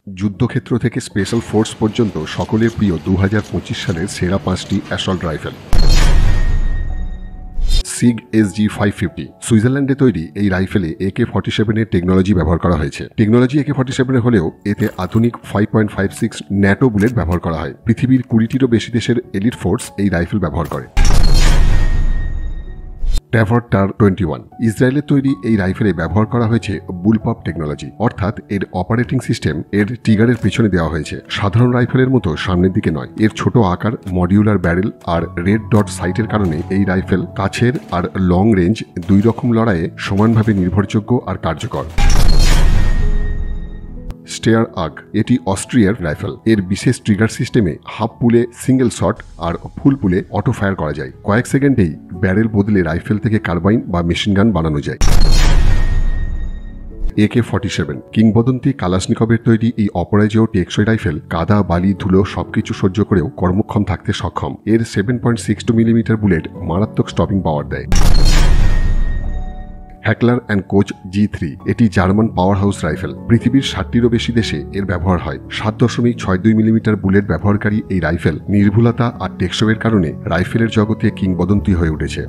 যুদ্ধক্ষেত্র থেকে special force পর্যন্ত সকলের প্রিয় 2025 সালের সেরা 5টি অ্যাসল্ট রাইফেল। সিগ SG-550 সুইজারল্যান্ডে তৈরি এই রাইফেলে AK-47 এর টেকনোলজি ব্যবহার করা হয়েছে। টেকনোলজি AK-47 এর হলেও এতে আধুনিক 5.56 ন্যাটো বুলেট ব্যবহার করা হয়। পৃথিবীর 20টিরও বেশি দেশের এলিট ফোর্স এই রাইফেল ব্যবহার করে। ট্যাভার্ড TAR-21 ইসরায়েলের তৈরি এই রাইফেলে ব্যবহার করা হয়েছে বুলপপ টেকনোলজি, অর্থাৎ এর অপারেটিং সিস্টেম এর ট্রিগারের পেছনে দেওয়া হয়েছে। সাধারণ রাইফেলের মতো সামনের দিকে নয়। এর ছোট আকার, মডিউলার ব্যারেল আর রেড ডট সাইটের কারণে এই রাইফেল কাছের আর লং রেঞ্জ দুই রকম লড়াইয়ে সমানভাবে নির্ভরযোগ্য আর কার্যকর। স্টেয়ার আগ এটি অস্ট্রিয়ার রাইফেল। এর বিশেষ ট্রিগার সিস্টেমে হাফ পুলে সিঙ্গেল শট আর ফুল পুলে অটো ফায়ার করা যায়। কয়েক সেকেন্ডেই ব্যারেল বদলে রাইফেল থেকে কার্বাইন বা মেশিন গান বানানো যায়। AK-47 কিংবদন্তি কালাশনিকভের তৈরি এই অপরাজেয় টেকসই রাইফেল কাদা, বালি, ধুলো সবকিছু সহ্য করেও কর্মক্ষম থাকতে সক্ষম। এর 7.62 মিলিমিটার বুলেট মারাত্মক স্টপিং পাওয়ার দেয়। হ্যাকলার অ্যান্ড কোচ G3 এটি জার্মান পাওয়ার হাউস রাইফেল। পৃথিবীর 60টিরও বেশি দেশে এর ব্যবহার হয়। 7.62 মিলিমিটার বুলেট ব্যবহারকারী এই রাইফেল নির্ভুলতা আর টেকসইয়ের কারণে রাইফেলের জগতে কিংবদন্তি হয়ে উঠেছে।